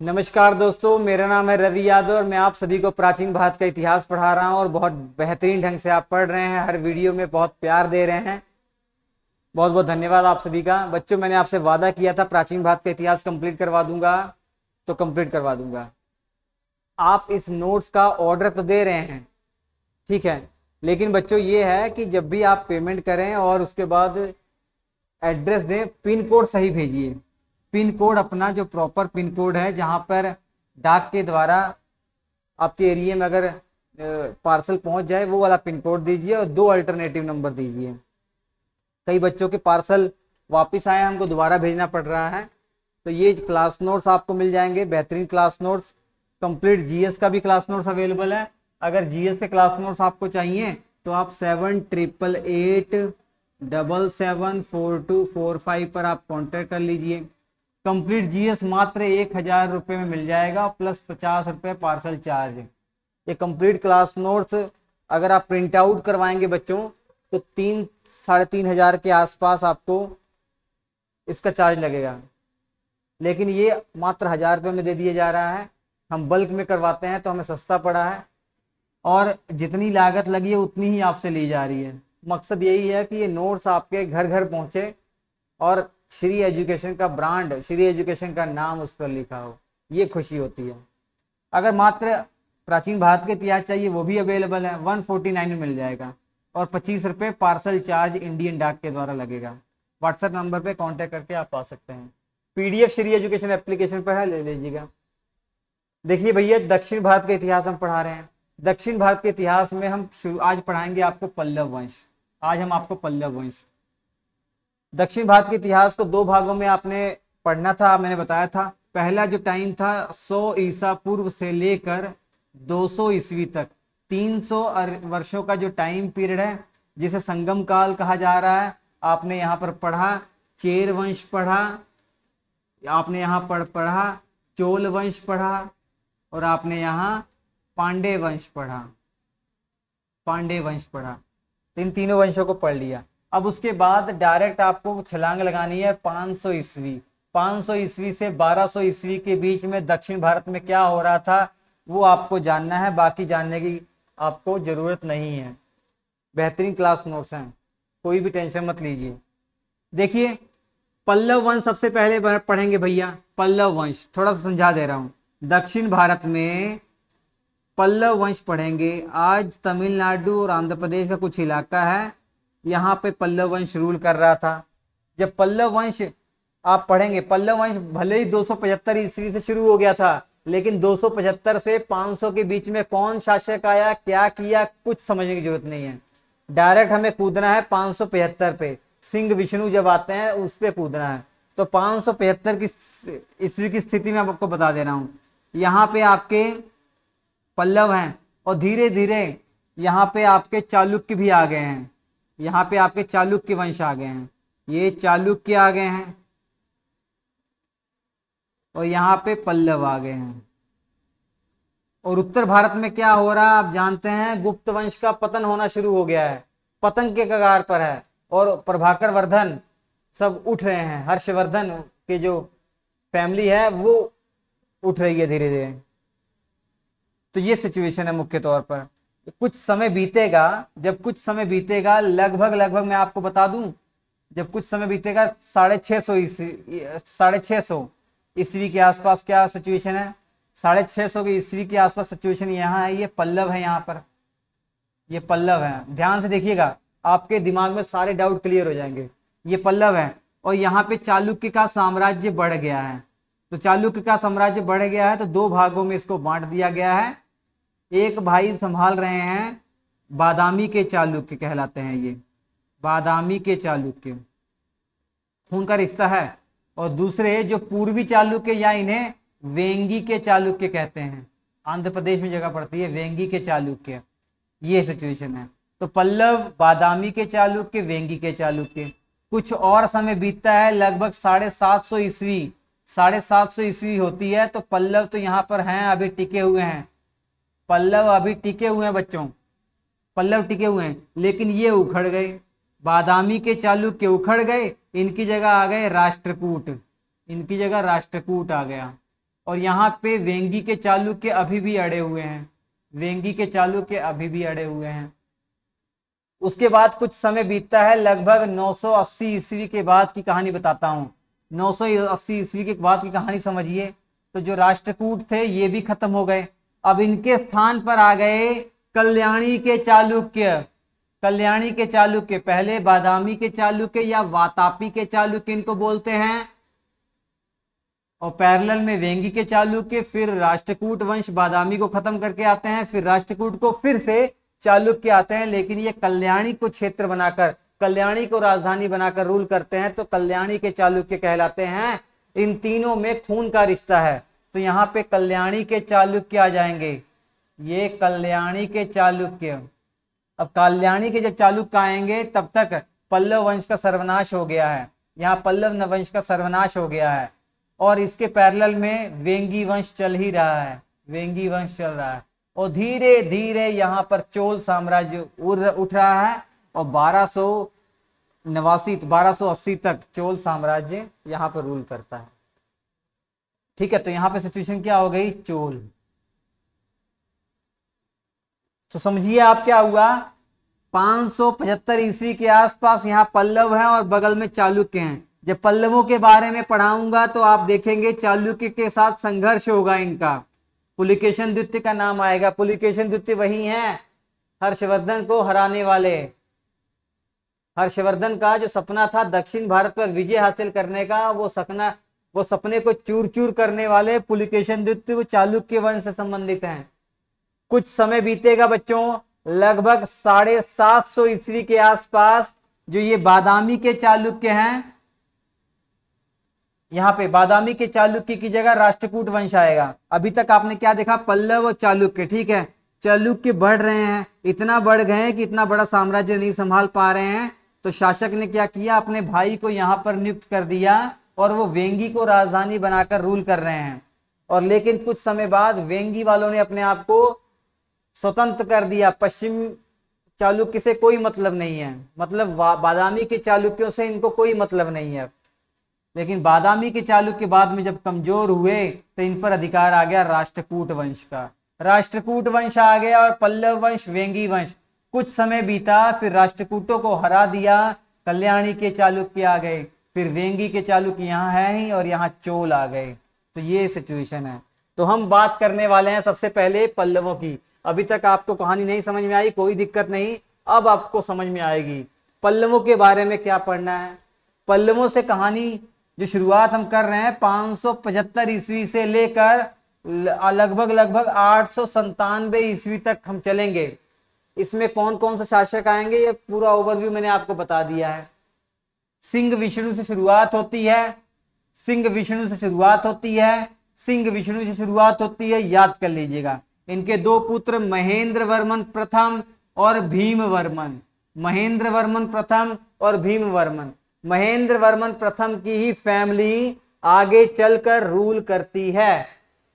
नमस्कार दोस्तों, मेरा नाम है रवि यादव और मैं आप सभी को प्राचीन भारत का इतिहास पढ़ा रहा हूं और बहुत बेहतरीन ढंग से आप पढ़ रहे हैं। हर वीडियो में बहुत प्यार दे रहे हैं। बहुत बहुत धन्यवाद आप सभी का। बच्चों, मैंने आपसे वादा किया था प्राचीन भारत का इतिहास कंप्लीट करवा दूंगा, तो कंप्लीट करवा दूंगा। आप इस नोट्स का ऑर्डर तो दे रहे हैं, ठीक है, लेकिन बच्चों ये है कि जब भी आप पेमेंट करें और उसके बाद एड्रेस दें, पिन कोड सही भेजिए। पिन कोड अपना जो प्रॉपर पिन कोड है, जहां पर डाक के द्वारा आपके एरिया में अगर पार्सल पहुंच जाए, वो वाला पिन कोड दीजिए और 2 अल्टरनेटिव नंबर दीजिए। कई बच्चों के पार्सल वापस आए, हमको दोबारा भेजना पड़ रहा है। तो ये क्लास नोट्स आपको मिल जाएंगे, बेहतरीन क्लास नोट्स। कंप्लीट जीएस का भी क्लास नोट्स अवेलेबल है। अगर जीएस के क्लास नोट्स आपको चाहिए तो आप 7888774245 पर आप कॉन्टेक्ट कर लीजिए। कंप्लीट जीएस मात्र 1000 रुपये में मिल जाएगा, प्लस 50 रुपये पार्सल चार्ज। ये कंप्लीट क्लास नोट्स अगर आप प्रिंट आउट करवाएंगे बच्चों, तो 3-3.5 हजार के आसपास आपको इसका चार्ज लगेगा, लेकिन ये मात्र 1000 रुपये में दे दिया जा रहा है। हम बल्क में करवाते हैं तो हमें सस्ता पड़ा है, और जितनी लागत लगी है उतनी ही आपसे ली जा रही है। मकसद यही है कि ये नोट्स आपके घर घर पहुंचे और श्री एजुकेशन का ब्रांड, श्री एजुकेशन का नाम उस पर लिखा हो, ये खुशी होती है। अगर मात्र प्राचीन भारत के इतिहास चाहिए, वो भी अवेलेबल है, 149 में मिल जाएगा, और 25 रुपये पार्सल चार्ज इंडियन डाक के द्वारा लगेगा। व्हाट्सएप नंबर पे कांटेक्ट करके आप पा सकते हैं। पीडीएफ श्री एजुकेशन एप्लीकेशन पर है, ले लीजिएगा। देखिए भैया, दक्षिण भारत का इतिहास हम पढ़ा रहे हैं। दक्षिण भारत के इतिहास में हम आज पढ़ाएंगे आपको पल्लव वंश। आज हम आपको पल्लव वंश, दक्षिण भारत के इतिहास को 2 भागों में आपने पढ़ना था, मैंने बताया था। पहला जो टाइम था 100 ईसा पूर्व से लेकर 200 ईस्वी तक, 300 वर्षों का जो टाइम पीरियड है, जिसे संगम काल कहा जा रहा है। आपने यहाँ पर पढ़ा चेर वंश पढ़ा, आपने यहाँ पर पढ़ा चोल वंश पढ़ा, और आपने यहाँ पांडे वंश पढ़ा, पांडे वंश पढ़ा। इन तीनों वंशों को पढ़ लिया। अब उसके बाद डायरेक्ट आपको छलांग लगानी है 500 ईस्वी। 500 ईस्वी से 1200 ईस्वी के बीच में दक्षिण भारत में क्या हो रहा था, वो आपको जानना है। बाकी जानने की आपको जरूरत नहीं है। बेहतरीन क्लास नोट्स हैं, कोई भी टेंशन मत लीजिए। देखिए, पल्लव वंश सबसे पहले पढ़ेंगे भैया। पल्लव वंश थोड़ा सा समझा दे रहा हूं। दक्षिण भारत में पल्लव वंश पढ़ेंगे। आज तमिलनाडु और आंध्र प्रदेश का कुछ इलाका है, यहाँ पे पल्लव वंश रूल कर रहा था। जब पल्लव वंश आप पढ़ेंगे, पल्लव वंश भले ही 275 ईस्वी से शुरू हो गया था, लेकिन 275 से 500 के बीच में कौन शासक आया, क्या किया, कुछ समझने की जरूरत नहीं है। डायरेक्ट हमें कूदना है 575 पे। सिंह विष्णु जब आते हैं उस पे कूदना है। तो 575 की ईस्वी की स्थिति में आपको बता दे रहा हूं। यहाँ पे आपके पल्लव हैं, और धीरे धीरे यहाँ पे आपके चालुक्य भी आ गए हैं। यहाँ पे आपके चालुक्य वंश आ गए हैं, ये चालुक्य आ गए हैं, और यहाँ पे पल्लव आ गए हैं। और उत्तर भारत में क्या हो रहा है आप जानते हैं, गुप्त वंश का पतन होना शुरू हो गया है, पतन के कगार पर है, और प्रभाकर वर्धन सब उठ रहे हैं। हर्षवर्धन के जो फैमिली है वो उठ रही है धीरे धीरे। तो ये सिचुएशन है मुख्य तौर पर। कुछ समय बीतेगा, जब कुछ समय बीतेगा, लगभग मैं आपको बता दूं, जब कुछ समय बीतेगा 650 ईस्वी के आसपास क्या सिचुएशन है, 650 की ईस्वी के आसपास सिचुएशन यहाँ है। ये पल्लव है, यहाँ पर ये पल्लव है। ध्यान से देखिएगा, आपके दिमाग में सारे डाउट क्लियर हो जाएंगे। ये पल्लव है, और यहाँ पे चालुक्य का साम्राज्य बढ़ गया है। तो चालुक्य का साम्राज्य बढ़ गया है, तो 2 भागों में इसको बांट दिया गया है। एक भाई संभाल रहे हैं, बादामी के चालुक्य कहलाते हैं ये, बादामी के चालुक्य, खून का रिश्ता है। और दूसरे जो पूर्वी चालुक्य, या इन्हें वेंगी के चालुक्य कहते हैं, आंध्र प्रदेश में जगह पड़ती है वेंगी के चालुक्य। ये सिचुएशन है। तो पल्लव, बादामी के चालुक्य, वेंगी के चालुक्य। कुछ और समय बीतता है, लगभग 750 ईस्वी, 750 ईस्वी होती है। तो पल्लव तो यहाँ पर हैं, अभी टिके हुए हैं। पल्लव अभी टिके हुए हैं बच्चों, पल्लव टिके हुए हैं, लेकिन ये उखड़ गए। बादामी के चालुक्य उखड़ गए, इनकी जगह आ गए राष्ट्रकूट, इनकी जगह राष्ट्रकूट आ गया। और यहाँ पे वेंगी के चालुक्य अभी भी अड़े हुए हैं, वेंगी के चालुक्य अभी भी अड़े हुए हैं। उसके बाद कुछ समय बीतता है, लगभग 980 ईस्वी के बाद की कहानी बताता हूँ। 980 ईस्वी के बाद की कहानी समझिए। तो जो राष्ट्रकूट थे ये भी खत्म हो गए, अब इनके स्थान पर आ गए कल्याणी के चालुक्य। कल्याणी के चालुक्य, पहले बादामी के चालुक्य या वातापी के चालुक्य इनको बोलते हैं, और पैरेलल में वेंगी के चालुक्य, फिर राष्ट्रकूट वंश बादामी को खत्म करके आते हैं, फिर राष्ट्रकूट को फिर से चालुक्य आते हैं। लेकिन ये कल्याणी को क्षेत्र बनाकर, कल्याणी को राजधानी बनाकर रूल करते हैं, तो कल्याणी के चालुक्य कहलाते हैं। इन तीनों में खून का रिश्ता है, तो यहाँ पे कल्याणी के चालुक्य आ जाएंगे, ये कल्याणी के चालुक्य। अब कल्याणी के जब चालुक्य आएंगे तब तक पल्लव वंश का सर्वनाश हो गया है, यहाँ पल्लव वंश का सर्वनाश हो गया है, और इसके पैरेलल में वेंगी वंश चल ही रहा है, वेंगी वंश चल रहा है। और धीरे धीरे यहाँ पर चोल साम्राज्य उठ रहा है, और 1280 तक चोल साम्राज्य यहाँ पर रूल करता है। ठीक है, तो यहाँ पे सिचुएशन क्या हो गई, चोल। तो समझिए आप क्या हुआ, 575 ईस्वी के आसपास यहाँ पल्लव है और बगल में चालुक्य हैं। जब पल्लवों के बारे में पढ़ाऊंगा तो आप देखेंगे चालुक्य के साथ संघर्ष होगा इनका, पुलिकेशन द्वितीय का नाम आएगा। पुलिकेशन द्वितीय वही हैं हर्षवर्धन को हराने वाले। हर्षवर्धन का जो सपना था दक्षिण भारत पर विजय हासिल करने का, वो सपने को चूर चूर करने वाले पुलिकेशन द्वितीय, वो चालुक्य वंश से संबंधित हैं। कुछ समय बीतेगा बच्चों, लगभग 750 ईस्वी के आसपास जो ये बादामी के चालुक्य हैं, यहाँ पे बादामी के चालुक्य की जगह राष्ट्रकूट वंश आएगा। अभी तक आपने क्या देखा, पल्लव और चालुक्य। ठीक है, चालुक्य बढ़ रहे हैं, इतना बढ़ गए हैं कि इतना बड़ा साम्राज्य नहीं संभाल पा रहे हैं, तो शासक ने क्या किया, अपने भाई को यहाँ पर नियुक्त कर दिया और वो वेंगी को राजधानी बनाकर रूल कर रहे हैं। और लेकिन कुछ समय बाद वेंगी वालों ने अपने आप को स्वतंत्र कर दिया, पश्चिम चालुक्य से कोई मतलब नहीं है, मतलब बादामी के चालुक्यों से इनको कोई मतलब नहीं है। लेकिन बादामी के चालुक्य बाद में जब कमजोर हुए तो इन पर अधिकार आ गया राष्ट्रकूट वंश का, राष्ट्रकूट वंश आ गया और पल्लव वंश, वेंगी वंश। कुछ समय बीता, फिर राष्ट्रकूटों को हरा दिया, कल्याणी के चालुक्य आ गए, फिर वेंगी के चालुक्य यहाँ है ही, और यहाँ चोल आ गए। तो ये सिचुएशन है। तो हम बात करने वाले हैं सबसे पहले पल्लवों की। अभी तक आपको कहानी नहीं समझ में आई, कोई दिक्कत नहीं, अब आपको समझ में आएगी पल्लवों के बारे में क्या पढ़ना है। पल्लवों से कहानी जो शुरुआत हम कर रहे हैं 575 ईस्वी से लेकर लगभग 897 ईस्वी तक हम चलेंगे। इसमें कौन कौन से शासक आएंगे ये पूरा ओवरव्यू मैंने आपको बता दिया है। सिंह विष्णु से शुरुआत होती है, सिंह विष्णु से शुरुआत होती है, सिंह विष्णु से शुरुआत होती है, याद कर लीजिएगा। इनके दो पुत्र महेंद्र वर्मन प्रथम और भीम वर्मन, महेंद्र वर्मन प्रथम और भीम वर्मन। महेंद्र वर्मन प्रथम की ही फैमिली आगे चलकर रूल करती है,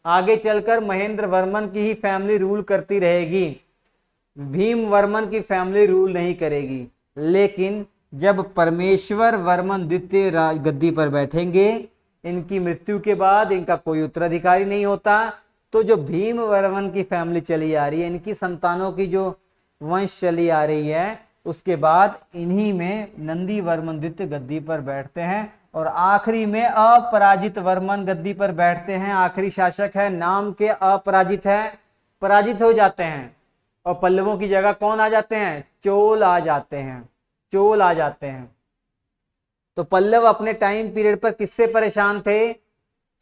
आगे चलकर महेंद्र वर्मन की ही फैमिली रूल करती रहेगी, भीम वर्मन की फैमिली रूल नहीं करेगी। लेकिन जब परमेश्वर वर्मन द्वितीय गद्दी पर बैठेंगे, इनकी मृत्यु के बाद इनका कोई उत्तराधिकारी नहीं होता, तो जो भीम वर्मन की फैमिली चली आ रही है, इनकी संतानों की जो वंश चली आ रही है, उसके बाद इन्हीं में नंदी वर्मन द्वितीय गद्दी पर बैठते हैं, और आखिरी में अपराजित वर्मन गद्दी पर बैठते हैं। आखिरी शासक है, नाम के अपराजित है, पराजित हो जाते हैं, और पल्लवों की जगह कौन आ जाते हैं, चोल आ जाते हैं, चोल आ जाते हैं। तो पल्लव अपने टाइम पीरियड पर किससे परेशान थे,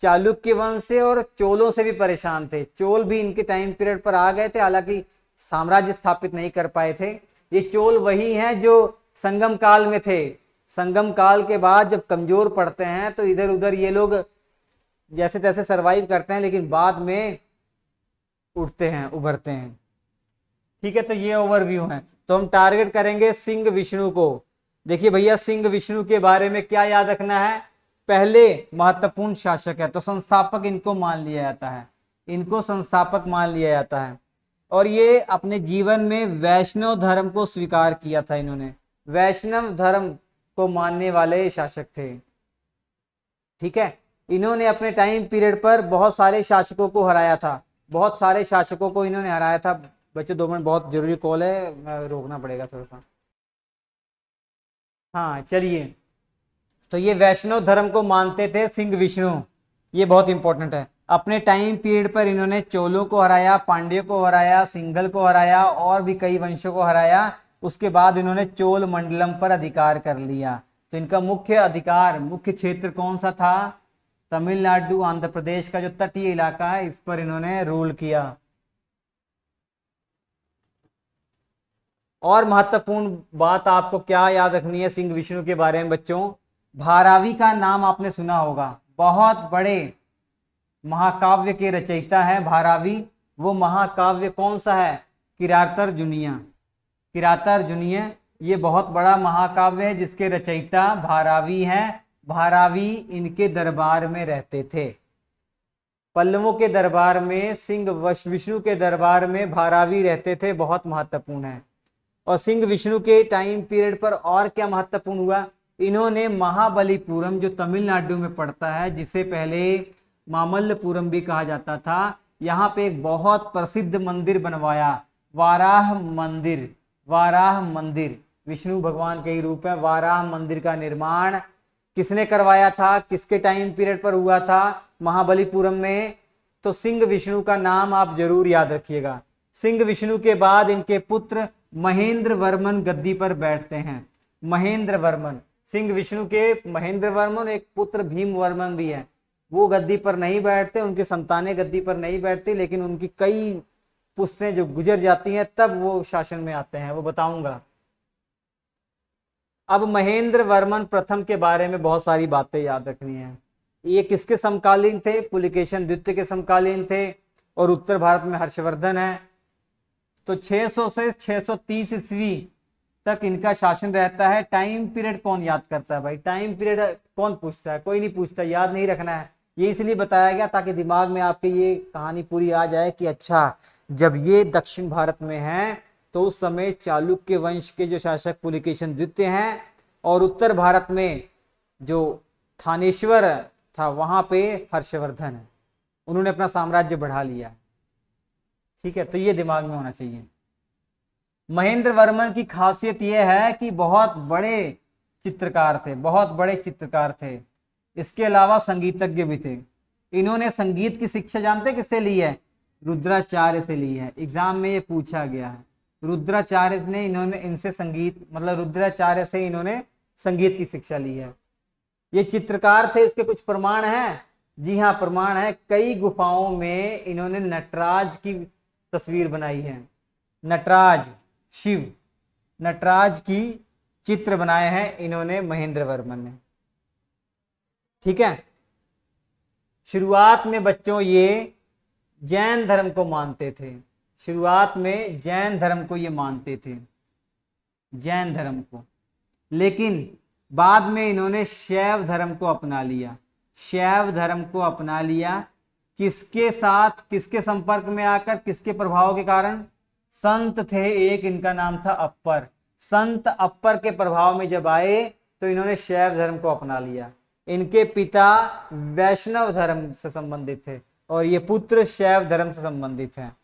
चालुक्य वंश से और चोलों से भी परेशान थे। चोल भी इनके टाइम पीरियड पर आ गए थे, हालांकि साम्राज्य स्थापित नहीं कर पाए थे। ये चोल वही हैं जो संगम काल में थे। संगम काल के बाद जब कमजोर पड़ते हैं तो इधर उधर ये लोग जैसे तैसे सरवाइव करते हैं, लेकिन बाद में उठते हैं, उभरते हैं। ठीक है, तो ये ओवरव्यू है। तो हम टारगेट करेंगे सिंह विष्णु को। देखिए भैया, सिंह विष्णु के बारे में क्या याद रखना है, पहले महत्वपूर्ण शासक है, तो संस्थापक इनको मान लिया जाता है, इनको संस्थापक मान लिया जाता है। और ये अपने जीवन में वैष्णव धर्म को स्वीकार किया था, इन्होंने वैष्णव धर्म को मानने वाले शासक थे। ठीक है, इन्होंने अपने टाइम पीरियड पर बहुत सारे शासकों को हराया था, बहुत सारे शासकों को इन्होंने हराया था। बच्चों 2 मिनट, बहुत जरूरी कॉल है, रोकना पड़ेगा थोड़ा सा। हाँ चलिए, तो ये वैष्णव धर्म को मानते थे सिंह विष्णु, ये बहुत इंपॉर्टेंट है। अपने टाइम पीरियड पर इन्होंने चोलों को हराया, पांड्यों को हराया, सिंघल को हराया और भी कई वंशों को हराया। उसके बाद इन्होंने चोल मंडलम पर अधिकार कर लिया। तो इनका मुख्य अधिकार, मुख्य क्षेत्र कौन सा था? तमिलनाडु, आंध्र प्रदेश का जो तटीय इलाका है, इस पर इन्होंने रूल किया। और महत्वपूर्ण बात आपको क्या याद रखनी है सिंह विष्णु के बारे में बच्चों? धारावी का नाम आपने सुना होगा, बहुत बड़े महाकाव्य के रचयिता हैं धारावी। वो महाकाव्य कौन सा है? किरातार्जुनीय। किरातार्जुनीय ये बहुत बड़ा महाकाव्य है जिसके रचयिता धारावी हैं। धारावी इनके दरबार में रहते थे। पल्लवों के दरबार में, सिंह विष्णु के दरबार में धारावी रहते थे, बहुत महत्वपूर्ण है। और सिंह विष्णु के टाइम पीरियड पर और क्या महत्वपूर्ण हुआ? इन्होंने महाबलीपुरम, जो तमिलनाडु में पड़ता है, जिसे पहले मामल्लपुरम भी कहा जाता था, यहाँ पे एक बहुत प्रसिद्ध मंदिर बनवाया, वाराह मंदिर। वाराह मंदिर विष्णु भगवान के ही रूप है। वाराह मंदिर का निर्माण किसने करवाया था? किसके टाइम पीरियड पर हुआ था? महाबलीपुरम में। तो सिंह विष्णु का नाम आप जरूर याद रखिएगा। सिंह विष्णु के बाद इनके पुत्र महेंद्र वर्मन गद्दी पर बैठते हैं। महेंद्र वर्मन, सिंह विष्णु के महेंद्र वर्मन, एक पुत्र भीम वर्मन भी है, वो गद्दी पर नहीं बैठते, उनकी संतानें गद्दी पर नहीं बैठती, लेकिन उनकी कई पुश्तें जो गुजर जाती हैं तब वो शासन में आते हैं, वो बताऊंगा। अब महेंद्र वर्मन प्रथम के बारे में बहुत सारी बातें याद रखनी है। ये किसके समकालीन थे? पुलिकेशन द्वितीय के समकालीन थे। और उत्तर भारत में हर्षवर्धन है। तो 600 से 630 ईस्वी तक इनका शासन रहता है। टाइम पीरियड कौन याद करता है भाई? टाइम पीरियड कौन पूछता है? कोई नहीं पूछता, याद नहीं रखना है। ये इसलिए बताया गया ताकि दिमाग में आपके ये कहानी पूरी आ जाए कि अच्छा, जब ये दक्षिण भारत में है तो उस समय चालुक्य वंश के जो शासक पुलिकेशन द्वितीय हैं, और उत्तर भारत में जो थानेश्वर था वहां पे हर्षवर्धन है। उन्होंने अपना साम्राज्य बढ़ा लिया। ठीक है, तो ये दिमाग में होना चाहिए। महेंद्र वर्मन की खासियत यह है कि बहुत बड़े चित्रकार थे, बहुत बड़े चित्रकार थे। इसके अलावा संगीतज्ञ भी थे। इन्होंने संगीत की शिक्षा जानते किससे ली है? रुद्राचार्य से ली है। एग्जाम में ये पूछा गया है। रुद्राचार्य ने इनसे संगीत, मतलब रुद्राचार्य से इन्होंने संगीत की शिक्षा ली है। ये चित्रकार थे, इसके कुछ प्रमाण हैं। जी हाँ, प्रमाण है। कई गुफाओं में इन्होंने नटराज की तस्वीर बनाई है। नटराज, शिव, नटराज की चित्र बनाए हैं इन्होंने, महेंद्र वर्मन ने। ठीक है, शुरुआत में बच्चों ये जैन धर्म को मानते थे। शुरुआत में जैन धर्म को ये मानते थे, जैन धर्म को। लेकिन बाद में इन्होंने शैव धर्म को अपना लिया। शैव धर्म को अपना लिया किसके साथ? किसके संपर्क में आकर, किसके प्रभाव के कारण? संत थे एक, इनका नाम था अप्पर। संत अप्पर के प्रभाव में जब आए तो इन्होंने शैव धर्म को अपना लिया। इनके पिता वैष्णव धर्म से संबंधित थे और ये पुत्र शैव धर्म से संबंधित हैं।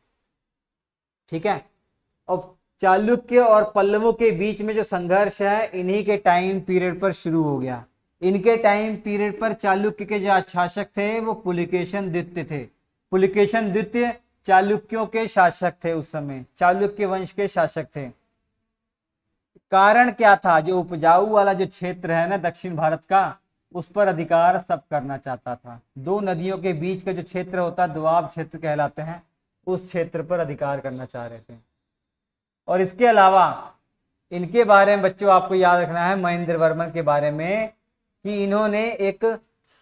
ठीक है, और चालुक्य और पल्लवों के बीच में जो संघर्ष है इन्हीं के टाइम पीरियड पर शुरू हो गया। इनके टाइम पीरियड पर चालुक्य के जो शासक थे वो पुलिकेशन द्वितीय थे। पुलिकेशन द्वितीय चालुक्यों के शासक थे, उस समय चालुक्य वंश के शासक थे। कारण क्या था? जो उपजाऊ वाला जो क्षेत्र है ना दक्षिण भारत का, उस पर अधिकार सब करना चाहता था। दो नदियों के बीच का जो क्षेत्र होता है, दोआब क्षेत्र कहलाते हैं, उस क्षेत्र पर अधिकार करना चाह रहे थे। और इसके अलावा इनके बारे में बच्चों आपको याद रखना है, महेंद्र वर्मन के बारे में, कि इन्होंने एक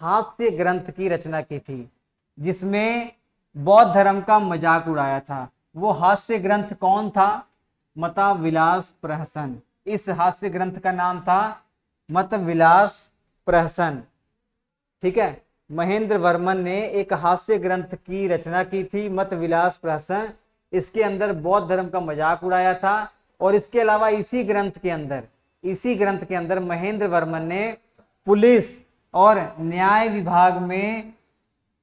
हास्य ग्रंथ की रचना की थी जिसमें बौद्ध धर्म का मजाक उड़ाया था। वो हास्य ग्रंथ कौन था? मत विलास प्रहसन। इस हास्य ग्रंथ का नाम था मत विलास प्रहसन। ठीक है, महेंद्र वर्मन ने एक हास्य ग्रंथ की रचना की थी, मत विलास प्रहसन। इसके अंदर बौद्ध धर्म का मजाक उड़ाया था। और इसके अलावा इसी ग्रंथ के अंदर महेंद्र वर्मन ने पुलिस और न्याय विभाग में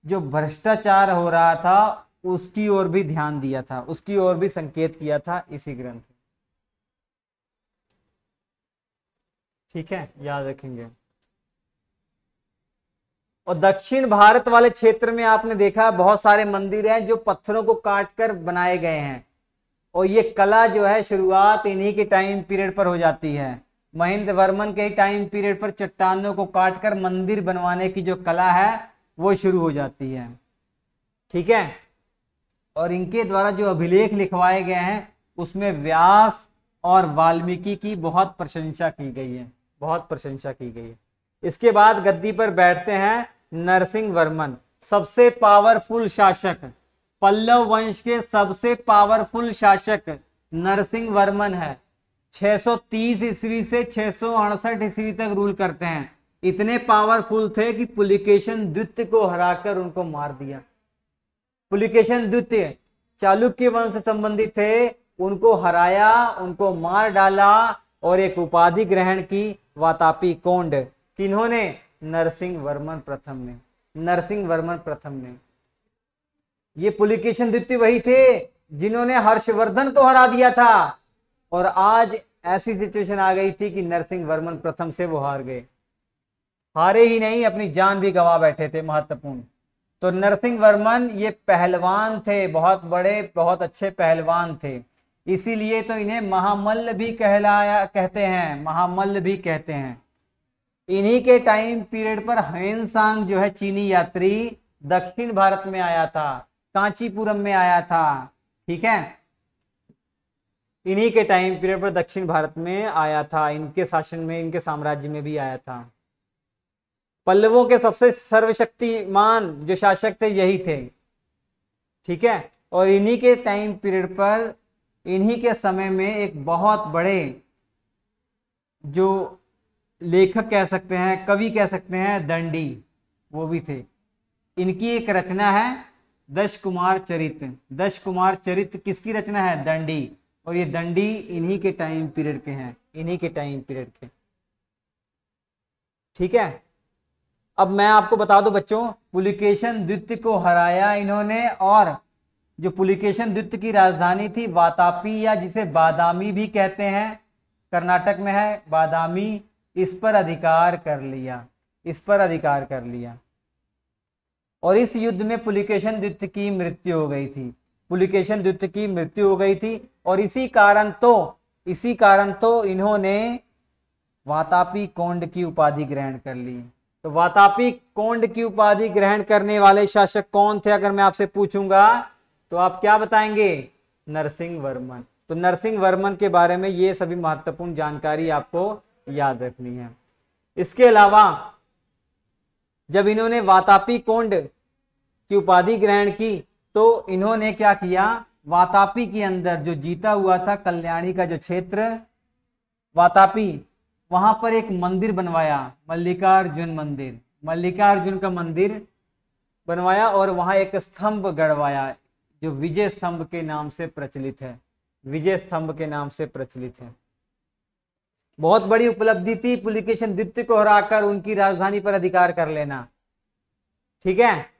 जो भ्रष्टाचार हो रहा था उसकी ओर भी ध्यान दिया था, उसकी ओर भी संकेत किया था इसी ग्रंथ। ठीक है, याद रखेंगे। और दक्षिण भारत वाले क्षेत्र में आपने देखा बहुत सारे मंदिर हैं जो पत्थरों को काटकर बनाए गए हैं, और ये कला जो है शुरुआत इन्हीं के टाइम पीरियड पर हो जाती है। महेंद्र वर्मन के टाइम पीरियड पर चट्टानों को काटकर मंदिर बनवाने की जो कला है वो शुरू हो जाती है। ठीक है, और इनके द्वारा जो अभिलेख लिखवाए गए हैं उसमें व्यास और वाल्मीकि की बहुत प्रशंसा की गई है, बहुत प्रशंसा की गई है। इसके बाद गद्दी पर बैठते हैं नरसिंह वर्मन, सबसे पावरफुल शासक, पल्लव वंश के सबसे पावरफुल शासक नरसिंह वर्मन है। 630 ईस्वी से 668 ईस्वी तक रूल करते हैं। इतने पावरफुल थे कि पुलिकेशन द्वितीय को हराकर उनको मार दिया। पुलिकेशन द्वितीय चालुक्य वंश से संबंधित थे, उनको हराया, उनको मार डाला और एक उपाधि ग्रहण की, वातापी कोंड। किन्होंने? नरसिंह वर्मन प्रथम ने, नरसिंह वर्मन प्रथम ने। ये पुलिकेशन द्वितीय वही थे जिन्होंने हर्षवर्धन को हरा दिया था, और आज ऐसी सिचुएशन आ गई थी कि नरसिंह वर्मन प्रथम से वो हार गए। हारे ही नहीं, अपनी जान भी गंवा बैठे थे, महत्वपूर्ण। तो नरसिंह वर्मन ये पहलवान थे, बहुत बड़े, बहुत अच्छे पहलवान थे, इसीलिए तो इन्हें महामल्ल भी कहते हैं, महामल्ल भी कहते हैं। इन्हीं के टाइम पीरियड पर ह्वेनसांग जो है चीनी यात्री दक्षिण भारत में आया था, कांचीपुरम में आया था। ठीक है, इन्हीं के टाइम पीरियड पर दक्षिण भारत में आया था, इनके शासन में, इनके साम्राज्य में भी आया था। पल्लवों के सबसे सर्वशक्तिमान जो शासक थे यही थे। ठीक है, और इन्हीं के टाइम पीरियड पर, इन्हीं के समय में एक बहुत बड़े जो लेखक कह सकते हैं, कवि कह सकते हैं, दंडी, वो भी थे। इनकी एक रचना है दश कुमार चरित। दश कुमार चरित किसकी रचना है? दंडी। और ये दंडी इन्हीं के टाइम पीरियड के हैं, इन्हीं के टाइम पीरियड के। ठीक है, अब मैं आपको बता दूं बच्चों, पुलिकेशन द्वितीय को हराया इन्होंने, और जो पुलिकेशन द्वितीय की राजधानी थी वातापी, या जिसे बादामी भी कहते हैं, कर्नाटक में है बादामी, इस पर अधिकार कर लिया, इस पर अधिकार कर लिया। और इस युद्ध में पुलिकेशन द्वितीय की मृत्यु हो गई थी, पुलिकेशन द्वितीय की मृत्यु हो गई थी। और इसी कारण तो इन्होंने वातापी कोंड की उपाधि ग्रहण कर ली। तो वातापी कोंड की उपाधि ग्रहण करने वाले शासक कौन थे अगर मैं आपसे पूछूंगा तो आप क्या बताएंगे? नरसिंह वर्मन। तो नरसिंह वर्मन के बारे में ये सभी महत्वपूर्ण जानकारी आपको याद रखनी है। इसके अलावा जब इन्होंने वातापी कोंड की उपाधि ग्रहण की तो इन्होंने क्या किया, वातापी के अंदर जो जीता हुआ था कल्याणी का जो क्षेत्र वातापी, वहां पर एक मंदिर बनवाया, मल्लिकार्जुन मंदिर, मल्लिकार्जुन का मंदिर बनवाया, और वहां एक स्तंभ गड़वाया जो विजय स्तंभ के नाम से प्रचलित है, विजय स्तंभ के नाम से प्रचलित है। बहुत बड़ी उपलब्धि थी पुलिकेशन द्वितीय को हराकर उनकी राजधानी पर अधिकार कर लेना। ठीक है,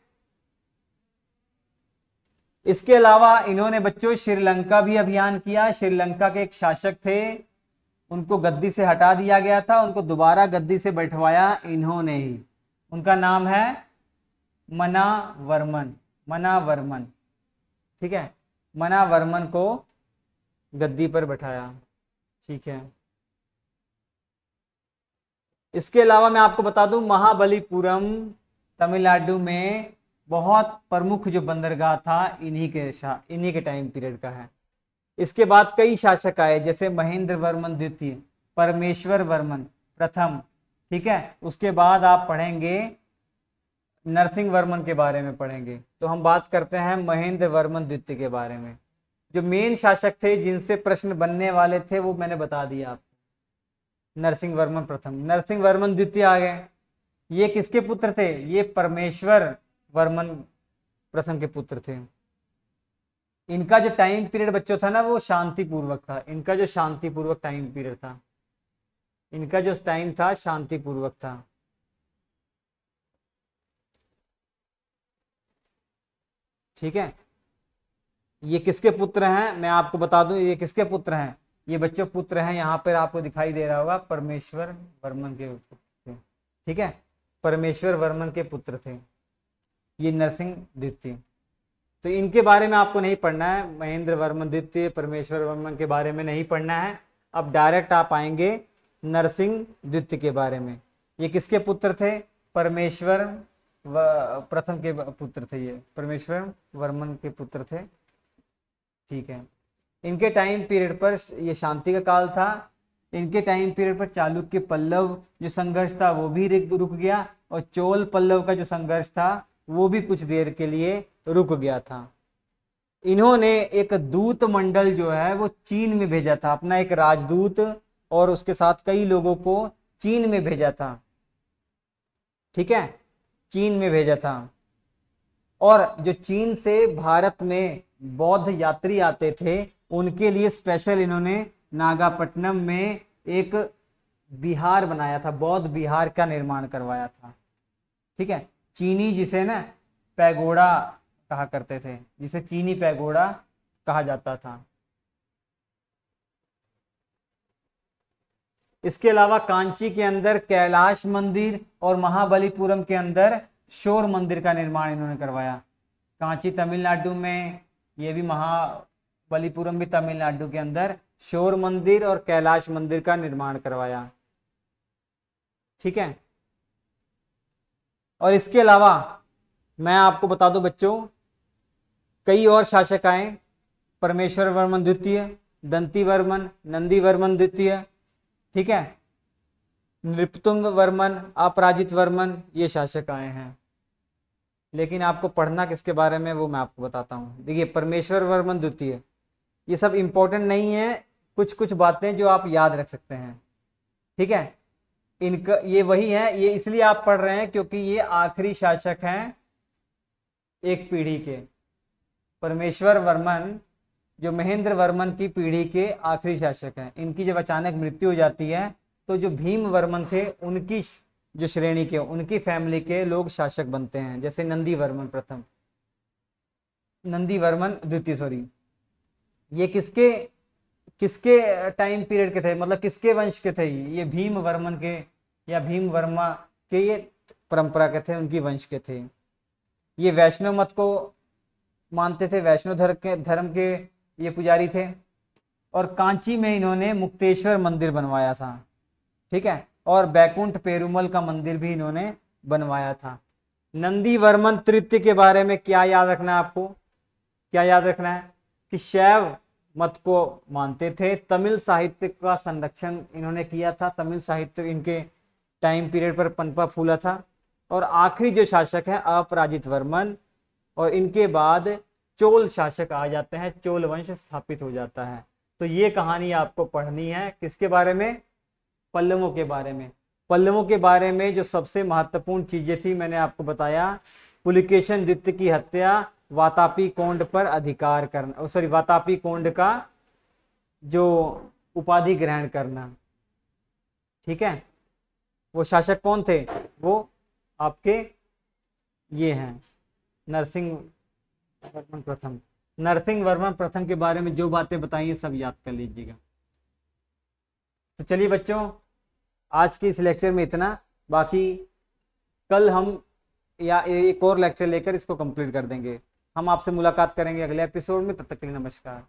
इसके अलावा इन्होंने बच्चों श्रीलंका भी अभियान किया। श्रीलंका के एक शासक थे, उनको गद्दी से हटा दिया गया था, उनको दोबारा गद्दी से बैठवाया इन्होंने ही। उनका नाम है मना वर्मन, मना वर्मन। ठीक है, मना वर्मन को गद्दी पर बैठाया। ठीक है, इसके अलावा मैं आपको बता दूं महाबलीपुरम तमिलनाडु में बहुत प्रमुख जो बंदरगाह था इन्हीं के टाइम पीरियड का है। इसके बाद कई शासक आए जैसे महेंद्र वर्मन द्वितीय, परमेश्वर वर्मन प्रथम। ठीक है, उसके बाद आप पढ़ेंगे नरसिंह वर्मन के बारे में पढ़ेंगे। तो हम बात करते हैं महेंद्र वर्मन द्वितीय के बारे में। जो मेन शासक थे जिनसे प्रश्न बनने वाले थे वो मैंने बता दिया आपको। नरसिंह वर्मन प्रथम, नरसिंह वर्मन द्वितीय आ गए। ये किसके पुत्र थे? ये परमेश्वर वर्मन प्रथम के पुत्र थे। इनका जो टाइम पीरियड बच्चों था ना वो शांतिपूर्वक था। इनका जो शांतिपूर्वक टाइम पीरियड था, इनका जो टाइम था शांतिपूर्वक था। ठीक है, ये किसके पुत्र हैं मैं आपको बता दूं, ये किसके पुत्र हैं, ये बच्चों पुत्र हैं, यहाँ पर आपको दिखाई दे रहा होगा परमेश्वर वर्मन के पुत्र थे। ठीक है, परमेश्वर वर्मन के पुत्र थे ये नरसिंह द्वितीय। तो इनके बारे में आपको नहीं पढ़ना है, महेंद्र वर्मन द्वितीय, परमेश्वर वर्मन के बारे में नहीं पढ़ना है। अब डायरेक्ट आप आएंगे नरसिंह द्वितीय के बारे में। ये किसके पुत्र थे, परमेश्वर प्रथम के पुत्र थे, ये परमेश्वर वर्मन के पुत्र थे। ठीक है, इनके टाइम पीरियड पर ये शांति का काल था। इनके टाइम पीरियड पर चालुक्य पल्लव जो संघर्ष था वो भी रुक गया, और चोल पल्लव का जो संघर्ष था वो भी कुछ देर के लिए रुक गया था। इन्होंने एक दूत मंडल जो है वो चीन में भेजा था, अपना एक राजदूत और उसके साथ कई लोगों को चीन में भेजा था। ठीक है, चीन में भेजा था। और जो चीन से भारत में बौद्ध यात्री आते थे उनके लिए स्पेशल इन्होंने नागापट्टनम में एक विहार बनाया था, बौद्ध विहार का निर्माण करवाया था। ठीक है, चीनी जिसे ना पैगोडा कहा करते थे, जिसे चीनी पैगोडा कहा जाता था। इसके अलावा कांची के अंदर कैलाश मंदिर और महाबलीपुरम के अंदर शोर मंदिर का निर्माण इन्होंने करवाया। कांची तमिलनाडु में, ये भी महाबलीपुरम भी तमिलनाडु के अंदर शोर मंदिर और कैलाश मंदिर का निर्माण करवाया। ठीक है, और इसके अलावा मैं आपको बता दूं बच्चों, कई और शासक आए, परमेश्वर वर्मन द्वितीय, दंती वर्मन, नंदी वर्मन द्वितीय, ठीक है, नृपतुंग वर्मन, अपराजित वर्मन, ये शासक आए हैं। लेकिन आपको पढ़ना किसके बारे में वो मैं आपको बताता हूँ। देखिए, परमेश्वर वर्मन द्वितीय, ये सब इंपॉर्टेंट नहीं है, कुछ कुछ बातें जो आप याद रख सकते हैं। ठीक है, इनका ये वही है, ये इसलिए आप पढ़ रहे हैं क्योंकि ये आखिरी शासक हैं एक पीढ़ी के। परमेश्वर वर्मन जो महेंद्र वर्मन की पीढ़ी के आखिरी शासक हैं। इनकी जब अचानक मृत्यु हो जाती है तो जो भीम वर्मन थे उनकी जो श्रेणी के, उनकी फैमिली के लोग शासक बनते हैं, जैसे नंदी वर्मन प्रथम, नंदी वर्मन द्वितीय, सॉरी, ये किसके किसके टाइम पीरियड के थे, मतलब किसके वंश के थे, ये भीम वर्मन के या भीम वर्मा के ये परंपरा के थे, उनकी वंश के थे। ये वैष्णव मत को मानते थे, वैष्णव धर्म के ये पुजारी थे। और कांची में इन्होंने मुक्तेश्वर मंदिर बनवाया था। ठीक है, और बैकुंठ पेरुमल का मंदिर भी इन्होंने बनवाया था। नंदी वर्मन तृतीय के बारे में क्या याद रखना है आपको, क्या याद रखना है कि शैव मत को मानते थे, तमिल साहित्य का संरक्षण इन्होंने किया था, तमिल साहित्य इनके टाइम पीरियड पर पनपा फूला था। और आखिरी जो शासक है अपराजित वर्मन, और इनके बाद चोल शासक आ जाते हैं, चोल वंश स्थापित हो जाता है। तो ये कहानी आपको पढ़नी है किसके बारे में, पल्लवों के बारे में। पल्लवों के बारे में जो सबसे महत्वपूर्ण चीजें थी मैंने आपको बताया, पुलिकेशन द्वितीय की हत्या, वातापी कोंड पर अधिकार करना, सॉरी वातापी कोंड का जो उपाधि ग्रहण करना। ठीक है, वो शासक कौन थे, वो आपके ये हैं नरसिंह वर्मन प्रथम। नरसिंह वर्मन प्रथम के बारे में जो बातें बताई हैं सब याद कर लीजिएगा। तो चलिए बच्चों, आज के इस लेक्चर में इतना, बाकी कल हम या एक और लेक्चर लेकर इसको कंप्लीट कर देंगे। हम आपसे मुलाकात करेंगे अगले एपिसोड में, तब तक के लिए नमस्कार।